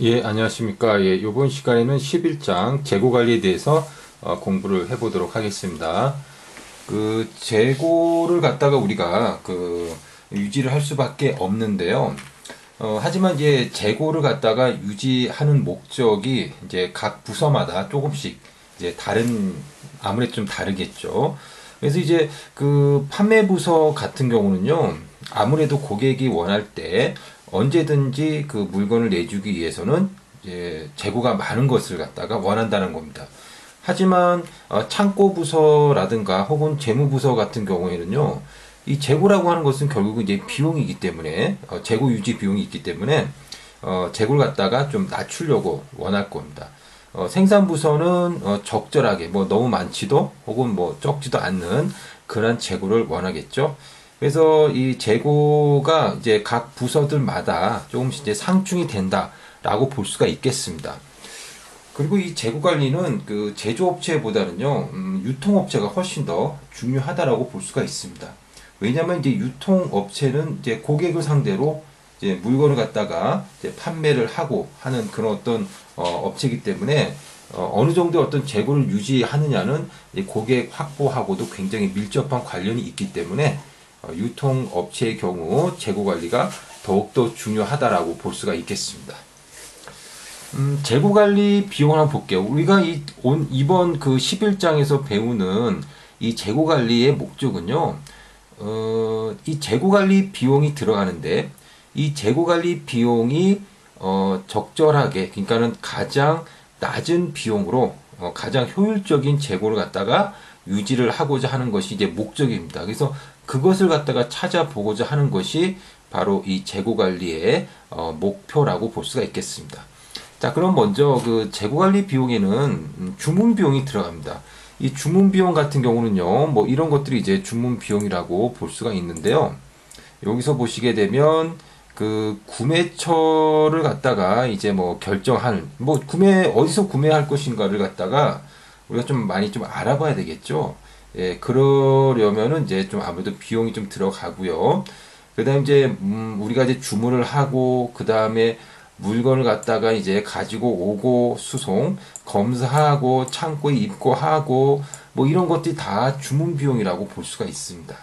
예, 안녕하십니까. 예, 이번 시간에는 11장 재고 관리에 대해서 공부를 해보도록 하겠습니다. 그 재고를 갖다가 우리가 유지를 할 수밖에 없는데요. 하지만 이제 재고를 갖다가 유지하는 목적이 이제 각 부서마다 조금씩 이제 아무래도 좀 다르겠죠. 그래서 이제 그 판매 부서 같은 경우는요, 아무래도 고객이 원할 때 언제든지 그 물건을 내주기 위해서는 이제 재고가 많은 것을 갖다가 원한다는 겁니다. 하지만 창고 부서라든가 혹은 재무 부서 같은 경우에는요, 이 재고라고 하는 것은 결국은 이제 비용이기 때문에 재고 유지 비용이 있기 때문에 재고를 갖다가 좀 낮추려고 원할 겁니다. 생산 부서는 적절하게 뭐 너무 많지도 혹은 뭐 적지도 않는 그런 재고를 원하겠죠. 그래서 이 재고가 이제 각 부서들마다 조금씩 이제 상충이 된다라고 볼 수가 있겠습니다. 그리고 이 재고 관리는 그 제조업체보다는요, 유통업체가 훨씬 더 중요하다라고 볼 수가 있습니다. 왜냐하면 이제 유통업체는 이제 고객을 상대로 이제 물건을 갖다가 이제 판매를 하고 하는 그런 어떤 업체이기 때문에 어느 정도 어떤 재고를 유지하느냐는 고객 확보하고도 굉장히 밀접한 관련이 있기 때문에 유통업체의 경우 재고 관리가 더욱더 중요하다라고 볼 수가 있겠습니다. 재고 관리 비용을 한번 볼게요. 우리가 이번 그 11장에서 배우는 이 재고 관리의 목적은요, 이 재고 관리 비용이 들어가는데, 이 재고 관리 비용이, 적절하게, 그러니까는 가장 낮은 비용으로, 가장 효율적인 재고를 갖다가 유지를 하고자 하는 것이 이제 목적입니다. 그래서 그것을 갖다가 찾아보고자 하는 것이 바로 이 재고 관리의, 목표라고 볼 수가 있겠습니다. 자, 그럼 먼저 그 재고 관리 비용에는 주문 비용이 들어갑니다. 이 주문 비용 같은 경우는요, 뭐 이런 것들이 이제 주문 비용이라고 볼 수가 있는데요. 여기서 보시게 되면 그 구매처를 갖다가 이제 뭐 뭐 어디서 구매할 것인가를 갖다가 우리가 좀 많이 좀 알아봐야 되겠죠. 예, 그러려면은 이제 좀 아무래도 비용이 좀 들어가고요. 그 다음에 이제, 우리가 이제 주문을 하고, 그 다음에 물건을 갖다가 이제 가지고 오고, 수송, 검사하고, 창고에 입고하고, 뭐 이런 것들이 다 주문 비용이라고 볼 수가 있습니다.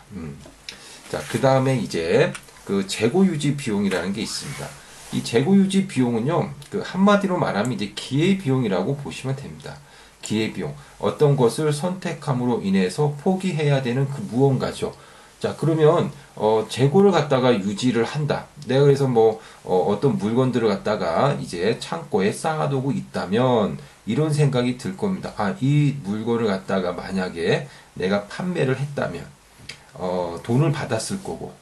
자, 그 다음에 이제 그 재고 유지 비용이라는 게 있습니다. 이 재고 유지 비용은요, 그 한마디로 말하면 이제 기회 비용이라고 보시면 됩니다. 기회 비용. 어떤 것을 선택함으로 인해서 포기해야 되는 그 무언가죠. 자, 그러면 재고를 갖다가 유지를 한다. 내가 그래서 뭐 어떤 물건들을 갖다가 이제 창고에 쌓아두고 있다면 이런 생각이 들 겁니다. 아, 이 물건을 갖다가 만약에 내가 판매를 했다면 돈을 받았을 거고,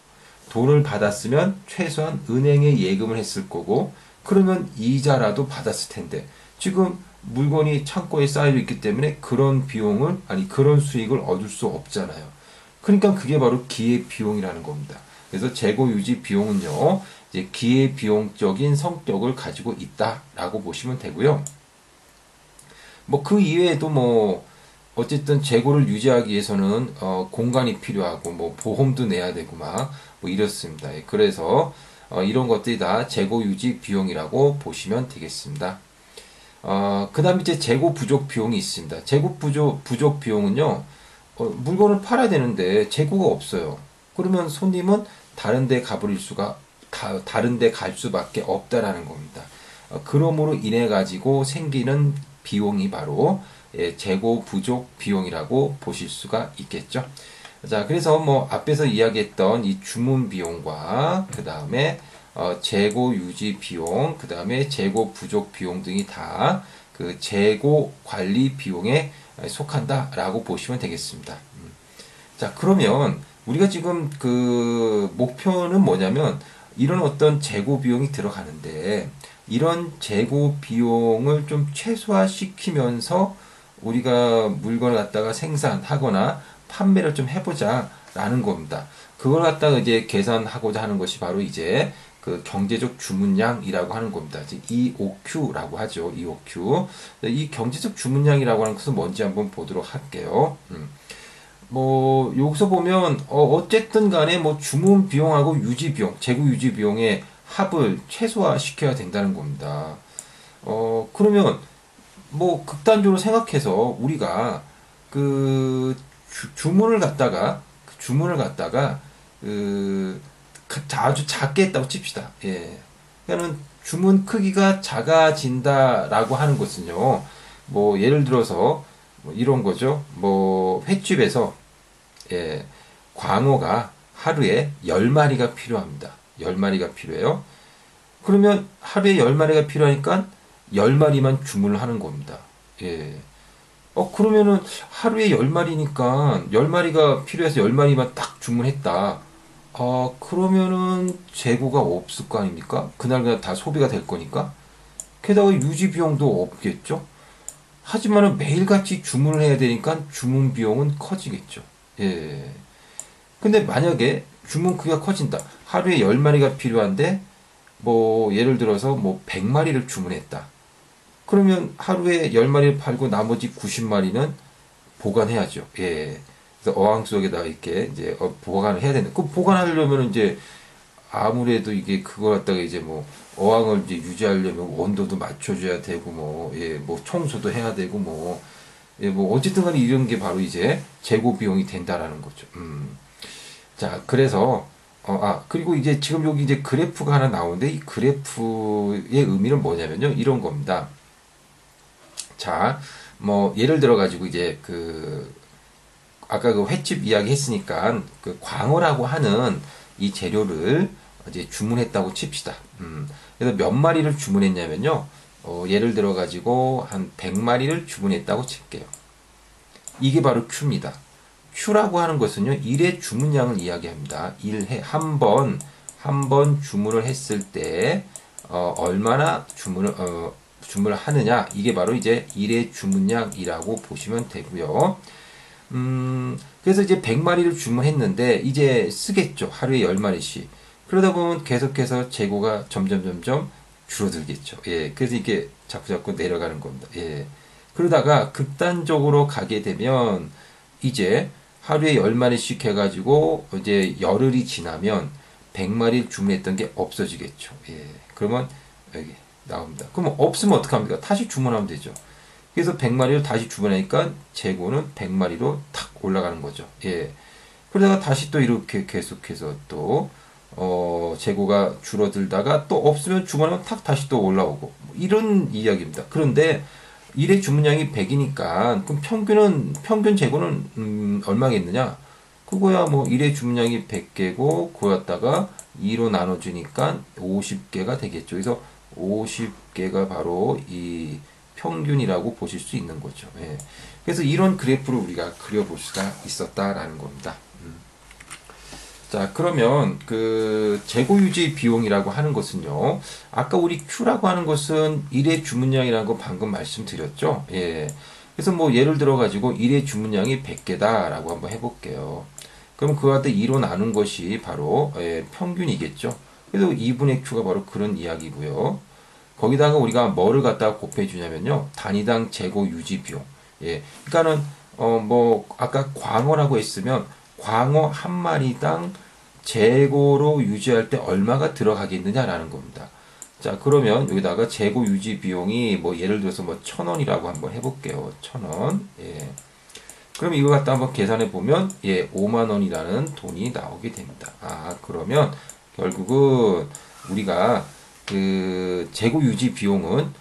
돈을 받았으면 최소한 은행에 예금을 했을 거고, 그러면 이자라도 받았을 텐데 지금 물건이 창고에 쌓여 있기 때문에 그런 수익을 얻을 수 없잖아요. 그러니까 그게 바로 기회 비용이라는 겁니다. 그래서 재고 유지 비용은요, 이제 기회 비용적인 성격을 가지고 있다라고 보시면 되고요. 뭐 그 이외에도 뭐 어쨌든 재고를 유지하기 위해서는 공간이 필요하고 뭐 보험도 내야 되고 막 뭐 이렇습니다. 예, 그래서 이런 것들이 다 재고 유지 비용이라고 보시면 되겠습니다. 그 다음에 이제 재고 부족 비용이 있습니다. 재고 부족 비용은요, 물건을 팔아야 되는데 재고가 없어요. 그러면 손님은 다른 데 갈 수밖에 없다라는 겁니다. 그러므로 인해 가지고 생기는 비용이 바로 재고 부족 비용이라고 보실 수가 있겠죠. 자, 그래서 뭐 앞에서 이야기했던 이 주문 비용과 그 다음에 재고 유지 비용, 그 다음에 재고 부족 비용 등이 다 그 재고 관리 비용에 속한다라고 보시면 되겠습니다. 자, 그러면 우리가 지금 그 목표는 뭐냐면 이런 어떤 재고 비용이 들어가는데 이런 재고 비용을 좀 최소화시키면서 우리가 물건을 갖다가 생산하거나 판매를 좀 해보자라는 겁니다. 그걸 갖다가 이제 계산하고자 하는 것이 바로 이제 그 경제적 주문량이라고 하는 겁니다. 이제 EOQ라고 하죠. EOQ. 이 경제적 주문량이라고 하는 것은 뭔지 한번 보도록 할게요. 뭐 여기서 보면 어쨌든 간에 뭐 주문 비용하고 유지 비용, 재고 유지 비용의 합을 최소화 시켜야 된다는 겁니다. 그러면 뭐 극단적으로 생각해서 우리가 그 주문을 갖다가 그 아주 작게 했다고 칩시다. 예. 그러니까는 주문 크기가 작아진다라고 하는 것은요. 뭐 예를 들어서 뭐 이런 거죠. 뭐 횟집에서 예, 광어가 하루에 10마리가 필요합니다. 10마리가 필요해요. 그러면 하루에 10마리가 필요하니까 10마리만 주문을 하는 겁니다. 예. 그러면은 하루에 10마리니까 10마리가 필요해서 10마리만 딱 주문했다. 그러면은 재고가 없을 거 아닙니까? 그날 그냥 다 소비가 될 거니까. 게다가 유지 비용도 없겠죠? 하지만은 매일같이 주문을 해야 되니까 주문 비용은 커지겠죠. 예. 근데 만약에 주문 크기가 커진다. 하루에 10마리가 필요한데, 뭐, 예를 들어서 뭐 100마리를 주문했다. 그러면 하루에 10마리를 팔고 나머지 90마리는 보관해야죠. 예. 그래서 어항 속에다 이렇게 이제 보관을 해야 되는. 그 보관하려면 이제 아무래도 이게 그거 갖다가 이제 뭐 어항을 이제 유지하려면 온도도 맞춰줘야 되고 뭐, 예, 뭐 청소도 해야 되고 뭐, 예, 뭐 어쨌든 간에 이런 게 바로 이제 재고 비용이 된다라는 거죠. 자, 그래서 그리고 이제 지금 여기 이제 그래프가 하나 나오는데 이 그래프의 의미는 뭐냐면요. 이런 겁니다. 자, 뭐 예를 들어 가지고 이제 그 아까 그 횟집 이야기 했으니까 그 광어라고 하는 이 재료를 이제 주문했다고 칩시다. 그래서 몇 마리를 주문했냐면요. 예를 들어 가지고 한 100마리를 주문했다고 칠게요. 이게 바로 Q입니다. Q라고 하는 것은요. 일의 주문량을 이야기합니다. 한 번 주문을 했을 때 얼마나 주문을 하느냐. 이게 바로 이제 일의 주문량이라고 보시면 되고요. 그래서 이제 100마리를 주문했는데 이제 쓰겠죠. 하루에 10마리씩. 그러다 보면 계속해서 재고가 점점 줄어들겠죠. 예. 그래서 이게 자꾸 내려가는 겁니다. 예. 그러다가 극단적으로 가게 되면 이제 하루에 10마리씩 해가지고 이제 열흘이 지나면 100마리를 주문했던 게 없어지겠죠. 예. 그러면 여기 나옵니다. 그러면 없으면 어떡합니까? 다시 주문하면 되죠. 그래서 100마리를 다시 주문하니까 재고는 100마리로 탁 올라가는 거죠. 예. 그러다가 다시 또 이렇게 계속해서 또, 재고가 줄어들다가 또 없으면 주문하면 탁 다시 또 올라오고. 뭐 이런 이야기입니다. 그런데 일의 주문량이 100이니까, 그럼 평균 재고는, 얼마겠느냐? 그거야 뭐 일의 주문량이 100개고, 그거 갖다가 2로 나눠주니까 50개가 되겠죠. 그래서 50개가 바로 이 평균이라고 보실 수 있는 거죠. 예. 그래서 이런 그래프를 우리가 그려볼 수가 있었다라는 겁니다. 자, 그러면 그 재고 유지 비용이라고 하는 것은요. 아까 우리 Q라고 하는 것은 일의 주문량이라는 거 방금 말씀드렸죠. 예. 그래서 뭐 예를 들어 가지고 일의 주문량이 100개다라고 한번 해볼게요. 그럼 그거 갖다 2로 나눈 것이 바로 평균이겠죠. 그래서 2분의 Q가 바로 그런 이야기고요. 거기다가 우리가 뭐를 갖다가 곱해 주냐면요. 단위당 재고 유지 비용. 예. 그러니까는 뭐 아까 광어라고 했으면 광어 한 마리당 재고로 유지할 때 얼마가 들어가겠느냐라는 겁니다. 자, 그러면 여기다가 재고 유지 비용이 뭐 예를 들어서 뭐 1,000원이라고 한번 해볼게요. 1,000원. 예. 그럼 이거 갖다 한번 계산해 보면 5만 원이라는 돈이 나오게 됩니다. 그러면 결국은 우리가 그 재고 유지 비용은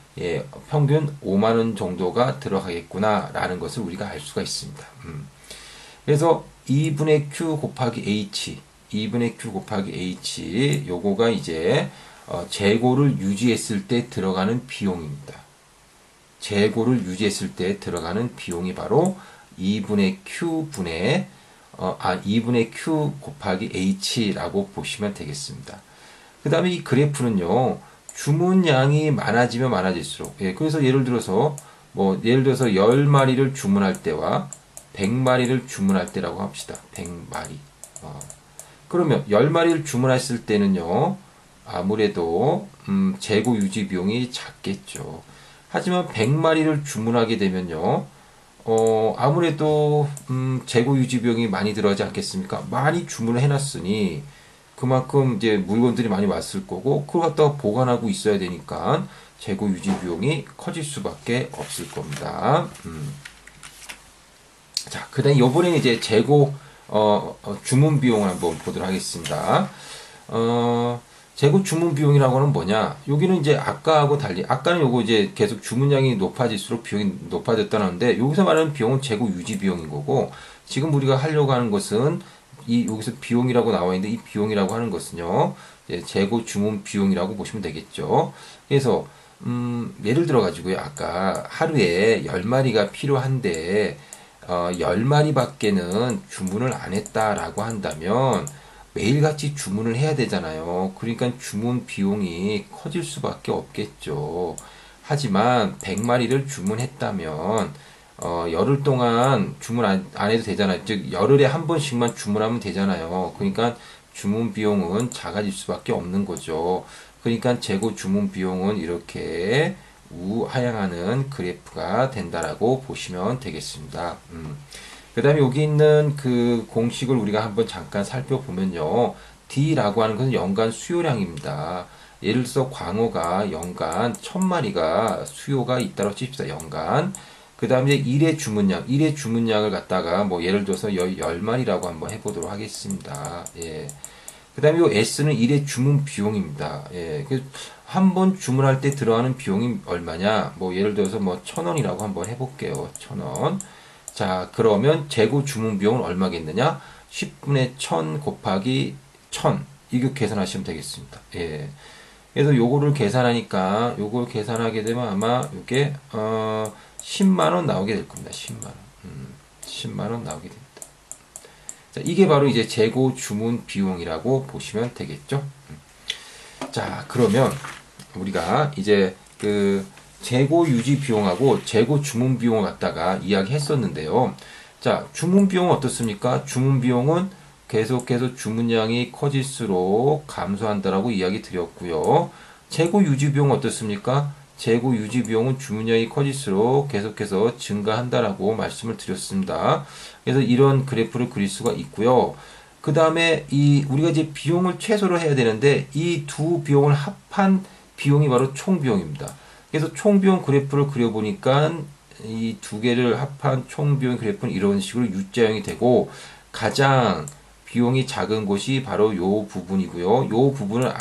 평균 5만 원 정도가 들어가겠구나라는 것을 우리가 알 수가 있습니다. 그래서 2분의 Q 곱하기 H 요거가 이제 재고를 유지했을 때 들어가는 비용입니다. 재고를 유지했을 때 들어가는 비용이 바로 2분의 Q 곱하기 H라고 보시면 되겠습니다. 그 다음에 이 그래프는요, 주문량이 많아지면 많아질수록, 그래서 예를 들어서 10마리를 주문할 때와 100마리를 주문할 때라고 합시다. 100마리. 그러면 10마리를 주문했을 때는요, 아무래도, 재고 유지 비용이 작겠죠. 하지만 100마리를 주문하게 되면요, 아무래도 재고 유지 비용이 많이 들어가지 않겠습니까? 많이 주문을 해놨으니 그만큼 이제 물건들이 많이 왔을 거고 그걸 갖다가 보관하고 있어야 되니까 재고 유지 비용이 커질 수밖에 없을 겁니다. 자, 그 다음에 요번에는 이제 재고, 주문 비용을 한번 보도록 하겠습니다. 재고 주문 비용이라고 하는 뭐냐? 여기는 이제 아까하고 달리, 아까는 요거 이제 계속 주문량이 높아질수록 비용이 높아졌다는데, 여기서 말하는 비용은 재고 유지 비용인 거고, 지금 우리가 하려고 하는 것은, 여기서 비용이라고 나와 있는데, 이 비용이라고 하는 것은요, 재고 주문 비용이라고 보시면 되겠죠. 그래서, 예를 들어 가지고요, 아까 하루에 10마리가 필요한데, 10마리 밖에는 주문을 안 했다라고 한다면, 매일같이 주문을 해야 되잖아요. 그러니까 주문 비용이 커질 수밖에 없겠죠. 하지만 100마리를 주문했다면 열흘 동안 주문 안 해도 되잖아요. 즉 열흘에 한 번씩만 주문하면 되잖아요. 그러니까 주문 비용은 작아질 수밖에 없는 거죠. 그러니까 재고 주문 비용은 이렇게 우하향하는 그래프가 된다라고 보시면 되겠습니다. 그 다음에 여기 있는 그 공식을 우리가 한번 잠깐 살펴보면요. D라고 하는 것은 연간 수요량입니다. 예를 들어서 광어가 연간 1000마리가 수요가 있다고 칩시다. 연간. 그 다음에 일의 주문량을 갖다가 뭐 예를 들어서 10마리라고 한번 해보도록 하겠습니다. 예. 그 다음에 요 S는 일의 주문 비용입니다. 예. 한 번 주문할 때 들어가는 비용이 얼마냐? 뭐 예를 들어서 뭐 1000원이라고 한번 해볼게요. 1000원. 자, 그러면 재고 주문 비용은 얼마겠느냐? 10분의 1000 곱하기 1000. 이거 계산하시면 되겠습니다. 예. 그래서 요거를 계산하니까, 요걸 계산하게 되면 아마 이게, 10만원 나오게 될 겁니다. 10만원. 10만원 나오게 됩니다. 자, 이게 바로 이제 재고 주문 비용이라고 보시면 되겠죠? 자, 그러면 우리가 이제 재고 유지 비용하고 재고 주문 비용을 갖다가 이야기 했었는데요. 자, 주문 비용은 어떻습니까? 주문 비용은 계속해서 주문량이 커질수록 감소한다라고 이야기 드렸고요. 재고 유지 비용은 어떻습니까? 재고 유지 비용은 주문량이 커질수록 계속해서 증가한다라고 말씀을 드렸습니다. 그래서 이런 그래프를 그릴 수가 있고요. 그 다음에 우리가 이제 비용을 최소로 해야 되는데 이 두 비용을 합한 비용이 바로 총 비용입니다. 그래서 총 비용 그래프를 그려보니까 이 두 개를 합한 총 비용 그래프는 이런 식으로 U자형이 되고 가장 비용이 작은 곳이 바로 요 부분이고요. 요 부분을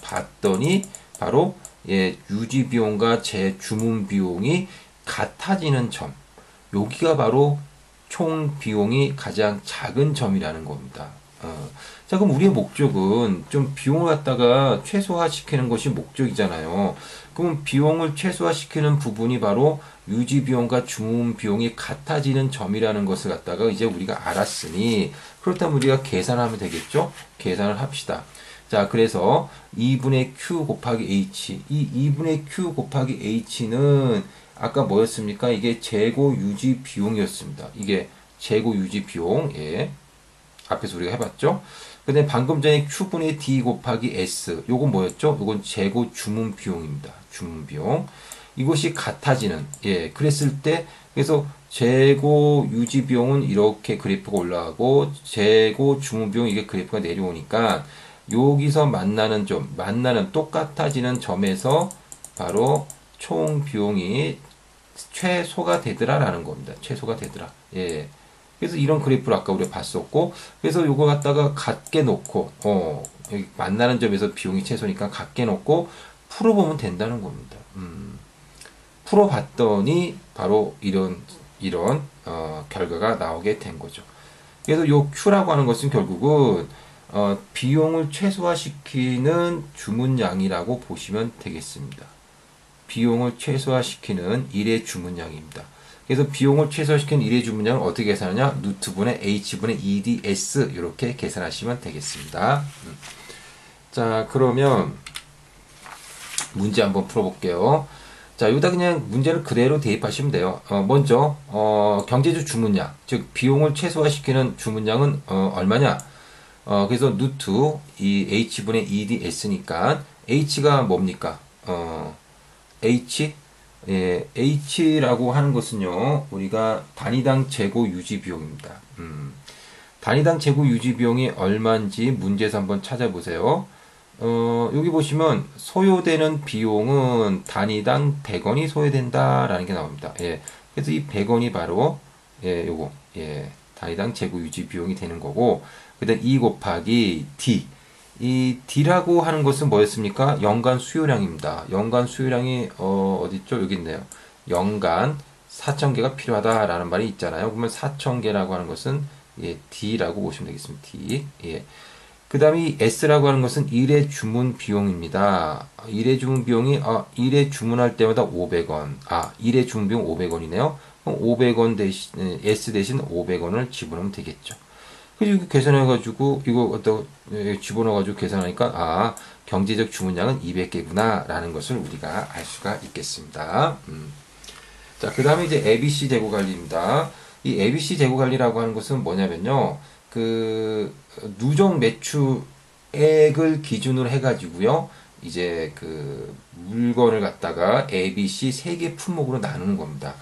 봤더니 바로 유지 비용과 재 주문 비용이 같아지는 점. 여기가 바로 총 비용이 가장 작은 점이라는 겁니다. 자, 그럼 우리의 목적은 좀 비용을 갖다가 최소화시키는 것이 목적이잖아요. 그럼 비용을 최소화시키는 부분이 바로 유지 비용과 주문 비용이 같아지는 점이라는 것을 갖다가 이제 우리가 알았으니 그렇다면 우리가 계산하면 되겠죠? 계산을 합시다. 자, 그래서 2분의 Q 곱하기 H. 이 2분의 Q 곱하기 H는 아까 뭐였습니까? 이게 재고 유지 비용이었습니다. 이게 재고 유지 비용. 예. 앞에서 우리가 해봤죠? 근데 방금 전에 Q분의 D 곱하기 S. 요건 뭐였죠? 요건 재고 주문 비용입니다. 주문 비용. 이것이 같아지는, 그랬을 때, 그래서 재고 유지 비용은 이렇게 그래프가 올라가고, 재고 주문 비용 이게 그래프가 내려오니까, 여기서 만나는 똑같아지는 점에서 바로 총 비용이 최소가 되더라라는 겁니다. 최소가 되더라. 예. 그래서 이런 그래프를 아까 우리가 봤었고, 그래서 요거 갖다가 같게 놓고, 여기 만나는 점에서 비용이 최소니까 같게 놓고, 풀어보면 된다는 겁니다. 풀어봤더니, 바로 이런, 결과가 나오게 된 거죠. 그래서 요 Q라고 하는 것은 결국은, 비용을 최소화시키는 주문량이라고 보시면 되겠습니다. 비용을 최소화시키는 일의 주문량입니다. 그래서 비용을 최소화시키는 일의 주문량을 어떻게 계산하냐? 루트분의 H분의 EDS 이렇게 계산하시면 되겠습니다. 자, 그러면 문제 한번 풀어볼게요. 자, 여기다 그냥 문제를 그대로 대입하시면 돼요. 먼저 경제주 주문량, 즉 비용을 최소화시키는 주문량은 얼마냐? 그래서 루트 이 H분의 EDS니까 H가 뭡니까? H라고 하는 것은요, 우리가 단위당 재고 유지 비용입니다. 단위당 재고 유지 비용이 얼마인지 문제에서 한번 찾아보세요. 여기 보시면 소요되는 비용은 단위당 100원이 소요된다라는 게 나옵니다. 예. 그래서 이 100원이 바로 예, 요거 예, 단위당 재고 유지 비용이 되는 거고, 그다음 2 곱하기 D. 이 D라고 하는 것은 뭐였습니까? 연간 수요량입니다. 연간 수요량이 어디 있죠? 여기 있네요. 연간 4,000개가 필요하다라는 말이 있잖아요. 그러면 4,000개라고 하는 것은 예, D라고 보시면 되겠습니다. D. 예. 그 다음에 이 S라고 하는 것은 일회 주문 비용입니다. 일회 주문 비용이, 일회 주문할 때마다 500원. 일회 주문 비용 500원이네요. 그럼 500원 대신, S 대신 500원을 집어넣으면 되겠죠. 그리고 계산해가지고, 이거 갖다 집어넣어가지고 계산하니까, 경제적 주문량은 200개구나, 라는 것을 우리가 알 수가 있겠습니다. 자, 그 다음에 이제 ABC 재고 관리입니다. 이 ABC 재고 관리라고 하는 것은 뭐냐면요. 그 누적 매출액을 기준으로 해가지고요. 이제 그 물건을 갖다가 A, B, C 세 개 품목으로 나누는 겁니다.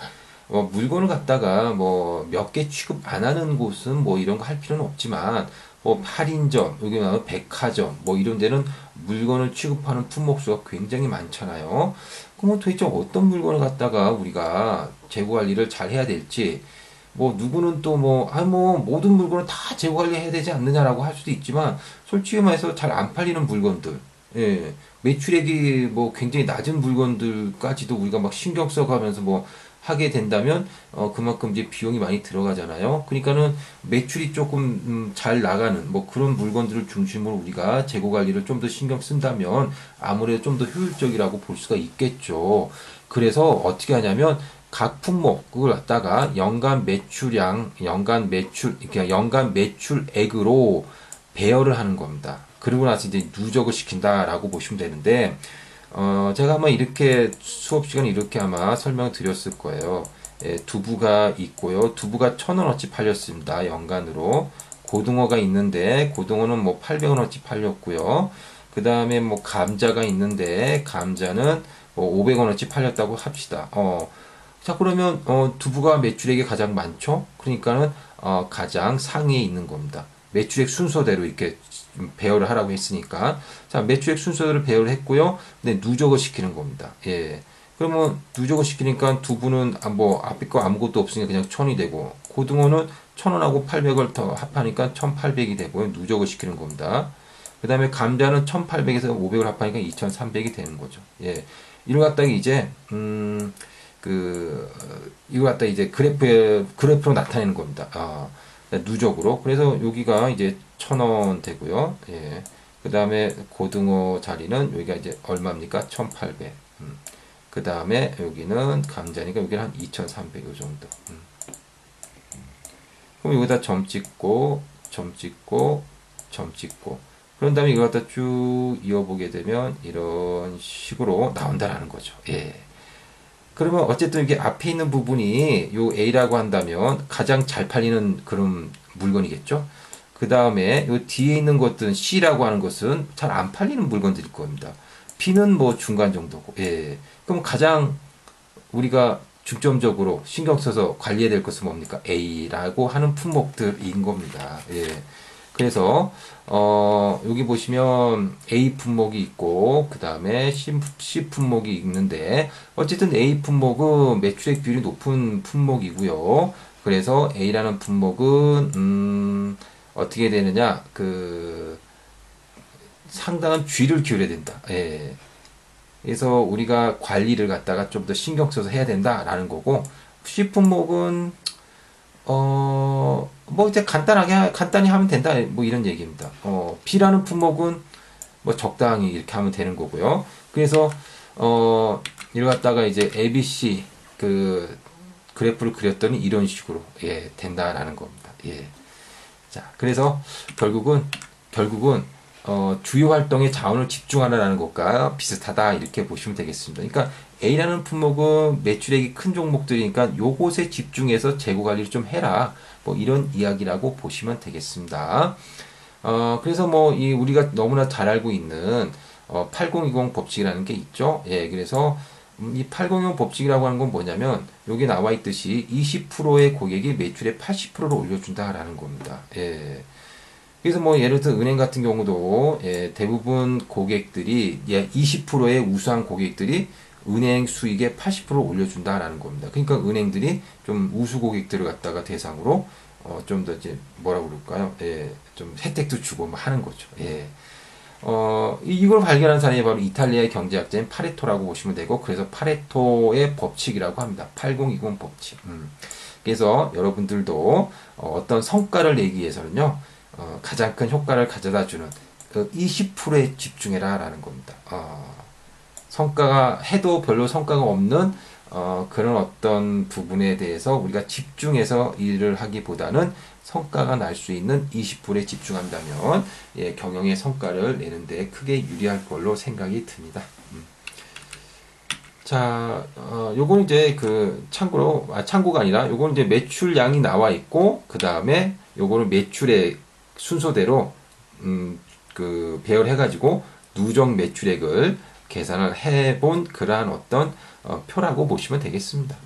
물건을 갖다가 뭐 몇 개 취급 안 하는 곳은 뭐 이런 거 할 필요는 없지만, 뭐 할인점, 여기 나오는 백화점, 뭐 이런 데는 물건을 취급하는 품목 수가 굉장히 많잖아요. 그러면 도대체 어떤 물건을 갖다가 우리가 재고 관리를 잘 해야 될지, 뭐 누구는 또 뭐 모든 물건을 다 재고 관리해야 되지 않느냐라고 할 수도 있지만, 솔직히 말해서 잘 안 팔리는 물건들, 예, 매출액이 뭐 굉장히 낮은 물건들까지도 우리가 막 신경 써가면서 뭐 하게 된다면 그만큼 이제 비용이 많이 들어가잖아요. 그러니까는 매출이 조금 잘 나가는 뭐 그런 물건들을 중심으로 우리가 재고 관리를 좀 더 신경 쓴다면 아무래도 좀 더 효율적이라고 볼 수가 있겠죠. 그래서 어떻게 하냐면 각 품목을 갖다가 연간 매출량, 연간 매출, 그러니까 연간 매출액으로 배열을 하는 겁니다. 그리고 나서 이제 누적을 시킨다라고 보시면 되는데, 제가 아마 이렇게 수업 시간에 이렇게 아마 설명을 드렸을 거예요. 예, 두부가 있고요. 두부가 1,000원어치 팔렸습니다. 연간으로. 고등어가 있는데, 고등어는 뭐 800원어치 팔렸고요. 그 다음에 뭐 감자가 있는데, 감자는 뭐 500원어치 팔렸다고 합시다. 자, 그러면, 두부가 매출액이 가장 많죠? 그러니까는, 가장 상위에 있는 겁니다. 매출액 순서대로 이렇게 배열을 하라고 했으니까. 자, 매출액 순서대로 배열을 했고요. 근데 누적을 시키는 겁니다. 예. 그러면 누적을 시키니까 두부는 뭐 앞에 거 아무것도 없으니까 그냥 1,000이 되고, 고등어는 1,000원하고 800을 더 합하니까 1,800이 되고요. 누적을 시키는 겁니다. 그 다음에 감자는 1,800에서 500을 합하니까 2,300이 되는 거죠. 예. 이걸 갖다가 이제, 이거 갖다 이제 그래프로 나타내는 겁니다. 누적으로. 그래서 여기가 이제 1,000원 되고요. 예. 그 다음에 고등어 자리는 여기가 이제 얼마입니까? 1,800. 그 다음에 여기는 감자니까 여기는 한 2,300 요 정도. 그럼 여기다 점 찍고, 점 찍고, 점 찍고. 그런 다음에 이거 갖다 쭉 이어보게 되면 이런 식으로 나온다라는 거죠. 예. 그러면 어쨌든 이게 앞에 있는 부분이 요 A라고 한다면 가장 잘 팔리는 그런 물건이겠죠. 그 다음에 요 뒤에 있는 것들은 C라고 하는 것은 잘 안 팔리는 물건들일 겁니다. B는 뭐 중간 정도고. 예. 그럼 가장 우리가 중점적으로 신경 써서 관리해야 될 것은 뭡니까? A라고 하는 품목들인 겁니다. 예. 그래서 여기 보시면 A 품목이 있고 그 다음에 C 품목이 있는데, 어쨌든 A 품목은 매출액 비율이 높은 품목이고요. 그래서 A라는 품목은 어떻게 되느냐, 그 상당한 주의를 기울여야 된다. 예. 그래서 우리가 관리를 갖다가 좀 더 신경 써서 해야 된다라는 거고, C 품목은 뭐 이제 간단히 하면 된다, 뭐 이런 얘기입니다. B라는 품목은 뭐 적당히 이렇게 하면 되는 거고요. 그래서 이걸 갖다가 이제 ABC 그 그래프를 그렸더니 이런 식으로 예, 된다라는 겁니다. 예. 자, 그래서 결국은 주요 활동에 자원을 집중하라는 것과 비슷하다 이렇게 보시면 되겠습니다. 그러니까 A라는 품목은 매출액이 큰 종목들이니까 요곳에 집중해서 재고 관리를 좀 해라. 뭐 이런 이야기라고 보시면 되겠습니다. 그래서 뭐 이 우리가 너무나 잘 알고 있는 8020 법칙이라는 게 있죠. 예, 그래서 이 8020 법칙이라고 하는 건 뭐냐면 여기 나와 있듯이 20%의 고객이 매출의 80%를 올려준다라는 겁니다. 예. 그래서 뭐 예를 들어 은행 같은 경우도 예, 대부분 고객들이 예, 20%의 우수한 고객들이 은행 수익의 80%를 올려준다라는 겁니다. 그러니까 은행들이 좀 우수 고객들을 갖다가 대상으로 좀 더 이제 뭐라 그럴까요? 예, 좀 혜택도 주고 뭐 하는 거죠. 예. 이걸 발견한 사람이 바로 이탈리아의 경제학자인 파레토라고 보시면 되고, 그래서 파레토의 법칙이라고 합니다. 8020 법칙. 그래서 여러분들도 어떤 성과를 내기 위해서는요, 가장 큰 효과를 가져다 주는 그 20%에 집중해라 라는 겁니다. 성과가 해도 별로 성과가 없는 그런 어떤 부분에 대해서 우리가 집중해서 일을 하기보다는 성과가 날 수 있는 20%에 집중한다면 예, 경영의 성과를 내는데 크게 유리할 걸로 생각이 듭니다. 자, 요거는 이제 그 참고가 아니라 요거는 이제 매출량이 나와 있고 그 다음에 요거는 매출의 순서대로 그 배열해가지고 누적 매출액을 계산을 해본 그러한 어떤 표라고 보시면 되겠습니다.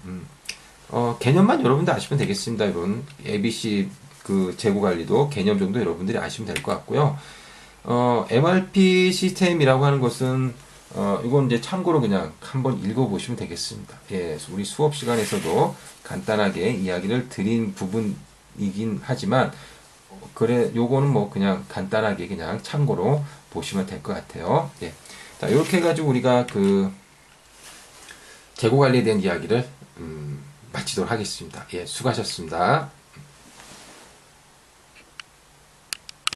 개념만 여러분들 아시면 되겠습니다. 이런 ABC 그 재고 관리도 개념 정도 여러분들이 아시면 될 것 같고요. MRP 시스템이라고 하는 것은 이건 이제 참고로 그냥 한번 읽어보시면 되겠습니다. 예, 우리 수업 시간에서도 간단하게 이야기를 드린 부분이긴 하지만 그래 요거는 뭐 그냥 간단하게 그냥 참고로 보시면 될 것 같아요. 예. 자, 이렇게 해가지고 우리가 그 재고 관리에 대한 이야기를 마치도록 하겠습니다. 예, 수고하셨습니다.